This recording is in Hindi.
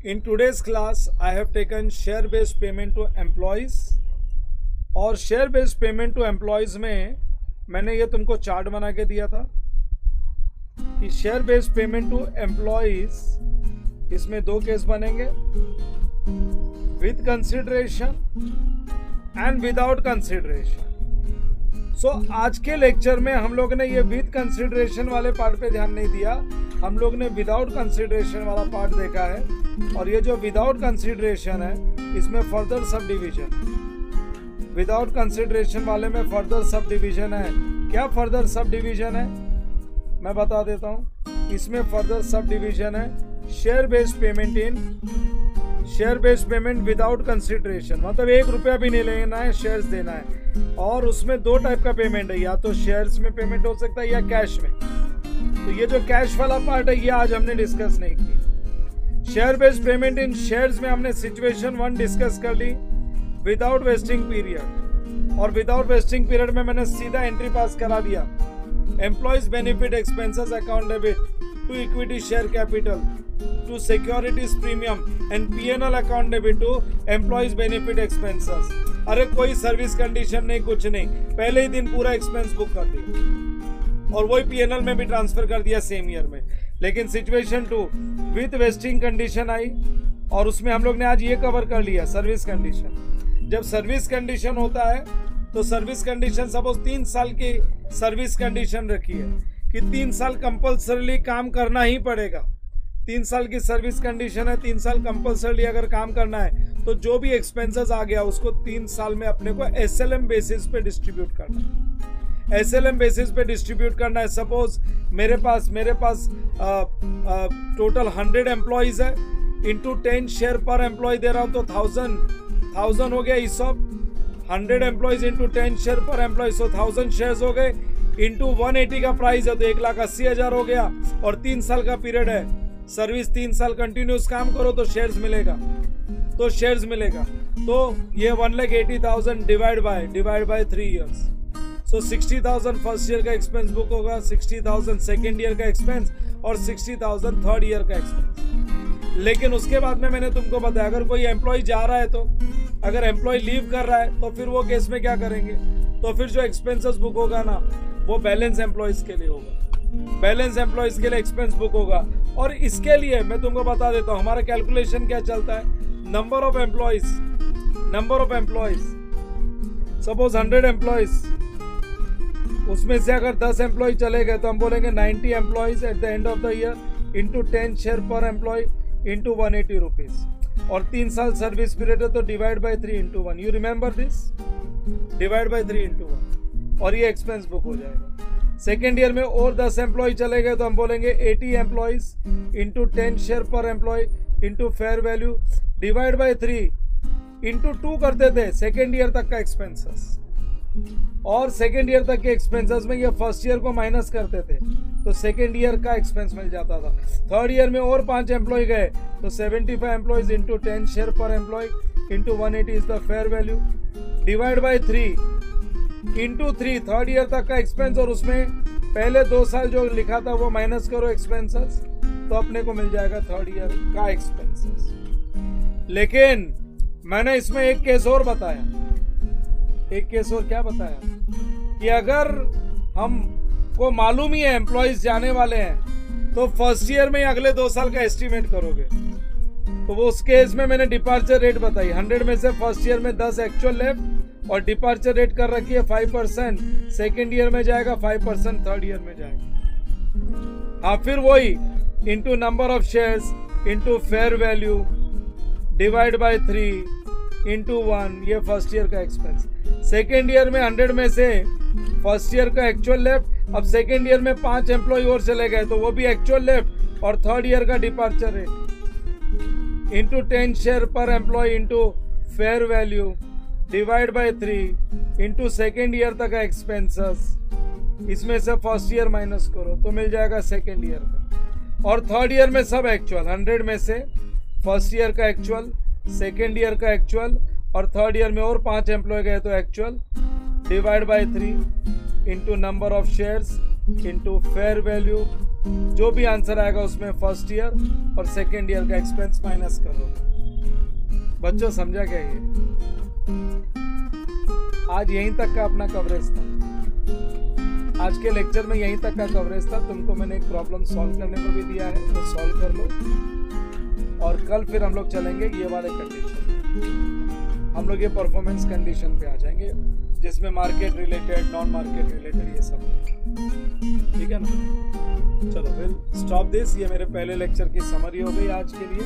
In today's class, I have taken share-based payment to employees और share-based payment to employees में मैंने ये तुमको चार्ट बना के दिया था कि share-based payment to employees इसमें दो केस बनेंगे, with consideration and without consideration. So आज के लेक्चर में हम लोग ने ये with consideration वाले पार्ट पे ध्यान नहीं दिया, हम लोग ने विदाउट कंसिडरेशन वाला पार्ट देखा है और ये जो विदाउट कंसिडरेशन है इसमें further sub division, without consideration वाले में फर्दर सब डिवीजन है। क्या फर्दर सब डिवीजन है मैं बता देता हूँ। इसमें फर्दर सब डिवीजन है शेयर बेस्ड पेमेंट इन share based payment without consideration, मतलब 1 रुपया भी नहीं लेना है, शेयर्स देना है। और उसमें दो टाइप का पेमेंट है, या तो शेयर्स में पेमेंट हो सकता है या कैश में। तो ये जो कैश वाला पार्ट है ये आज हमने डिस्कस नहीं की। Share based payment in shares में हमने सिचुएशन 1 डिस्कस कर ली विदाउट वेस्टिंग पीरियड, और विदाउट वेस्टिंग पीरियड में मैंने सीधा एंट्री पास करा दिया, employees benefit expenses account debit to equity share capital to securities premium and PNL account debit to employees benefit expenses. अरे कोई सर्विस कंडीशन नहीं, कुछ नहीं, पहले ही दिन पूरा एक्सपेंस बुक कर दिया और वही पीएनएल में भी ट्रांसफर कर दिया सेम ईयर में। लेकिन सिचुएशन 2 विथ वेस्टिंग कंडीशन आई और उसमें हम लोग ने आज ये कवर कर लिया सर्विस कंडीशन। जब सर्विस कंडीशन होता है तो सर्विस कंडीशन सपोज 3 साल की सर्विस कंडीशन रखी है कि 3 साल कंपल्सरीली काम करना ही पड़ेगा। 3 साल की सर्विस कंडीशन है, 3 साल कंपल्सरी अगर काम करना है तो जो भी एक्सपेंसेस आ गया उसको 3 साल में अपने को एसएलएम बेसिस पे डिस्ट्रीब्यूट करना है। एसएलएम बेसिस पे डिस्ट्रीब्यूट करना है। सपोज मेरे पास टोटल 100 एम्प्लॉइज है, इंटू 10 शेयर पर एम्प्लॉय दे रहा हूँ तो 1000 हो गया ईसॉप। 100 एम्प्लॉइज इंटू 10 शेयर पर एम्प्लॉय, सो 1000 शेयर्स हो गए, इंटू 180 का प्राइस है तो 1,80,000 हो गया। और 3 साल का पीरियड है, सर्विस 3 साल कंटिन्यूस काम करो तो शेयर्स मिलेगा, तो ये 1,80,000 divide by 3 years. So 60,000 first year का एक्सपेंस बुक होगा, 60,000 सेकेंड ईयर का एक्सपेंस और 60,000 थर्ड ईयर का एक्सपेंस। लेकिन उसके बाद में मैंने तुमको बताया अगर कोई एम्प्लॉय जा रहा है, तो अगर एम्प्लॉय लीव कर रहा है तो फिर वो केस में क्या करेंगे, तो फिर जो एक्सपेंसेस बुक होगा ना वो बैलेंस एम्प्लॉयज के लिए होगा, बैलेंस एम्प्लॉयज के लिए एक्सपेंस बुक होगा। और इसके लिए मैं तुमको बता देता हूँ हमारा कैलकुलेशन क्या चलता है, number of employees. Suppose 100 employees, उसमें से अगर 10 एम्प्लॉय चले गए तो हम बोलेंगे 90 employees at the end of the year into 10 share पर एम्प्लॉय इंटू 180 रुपीज। और 3 साल सर्विस पीरियड है तो divide by 3 into 1। You remember this, divide by 3 into 1 और ये एक्सपेंस बुक हो जाएगा। सेकेंड ईयर में और 10 एम्प्लॉय चले गए तो हम बोलेंगे 80 एम्प्लॉयज इंटू 10 शेयर पर employee into fair value divide by 3 into 2 करते थे सेकेंड ईयर तक का एक्सपेंसेस। और सेकेंड ईयर तक के एक्सपेंसेस में ये फर्स्ट ईयर को माइनस करते थे तो सेकेंड ईयर का एक्सपेंस मिल जाता था। थर्ड ईयर में और 5 एम्प्लॉय गए तो 75 एम्प्लॉयज इंटू 10 शेयर पर employee into 180 is the fair value divide by 3 into 3 third year तक का एक्सपेंस। और उसमें पहले 2 साल जो लिखा था वो माइनस करो एक्सपेंसेस तो अपने को मिल जाएगा थर्ड ईयर का एक्सपेंसेस। लेकिन मैंने इसमें एक केस और बताया, क्या बताया कि अगर हमको मालूम ही है एम्प्लॉयज जाने वाले हैं तो फर्स्ट ईयर में ही अगले 2 साल का एस्टिमेट करोगे तो वो उस केस में मैंने डिपार्चर रेट बताई। 100 में से फर्स्ट ईयर में 10 एक्चुअल लेफ्ट और डिपार्चर रेट कर रखी है 5%, सेकेंड ईयर में जाएगा 5%, थर्ड ईयर में जाएगा। हाँ, फिर वही into number of shares into fair value divide by 3 into 1, ये फर्स्ट ईयर का एक्सपेंस। सेकेंड ईयर में 100 में से फर्स्ट ईयर का एक्चुअल लेफ्ट, अब सेकेंड ईयर में 5 एम्प्लॉय और चले गए तो वो भी एक्चुअल लेफ्ट और थर्ड ईयर का डिपार्चर रेट इंटू 10 शेयर पर employee into fair value divide by 3 into second year तक का एक्सपेंसेस। इसमें से फर्स्ट ईयर माइनस करो तो मिल जाएगा सेकेंड ईयर का। और थर्ड ईयर में सब एक्चुअल, 100 में से फर्स्ट ईयर का एक्चुअल, सेकेंड ईयर का एक्चुअल और थर्ड ईयर में और 5 एम्प्लॉय गए तो actual divide by 3 into number of shares into fair value जो भी आंसर आएगा उसमें फर्स्ट ईयर और सेकेंड ईयर का एक्सपेंस माइनस करो। बच्चों समझा क्या ये? आज यहीं तक का अपना कवरेज था। आज के लेक्चर में यहीं तक का कवरेज था। तुमको मैंने एक प्रॉब्लम सॉल्व करने को भी दिया है, वो सॉल्व कर लो। और कल फिर हम लोग चलेंगे ये वाले कंडीशन। हम लोग ये परफॉर्मेंस कंडीशन पे आ जाएंगे, जिसमें market related, non market related ये सब, ठीक है ना। चलो फिर स्टॉप दिस। ये मेरे पहले लेक्चर की समरी हो गई आज के लिए।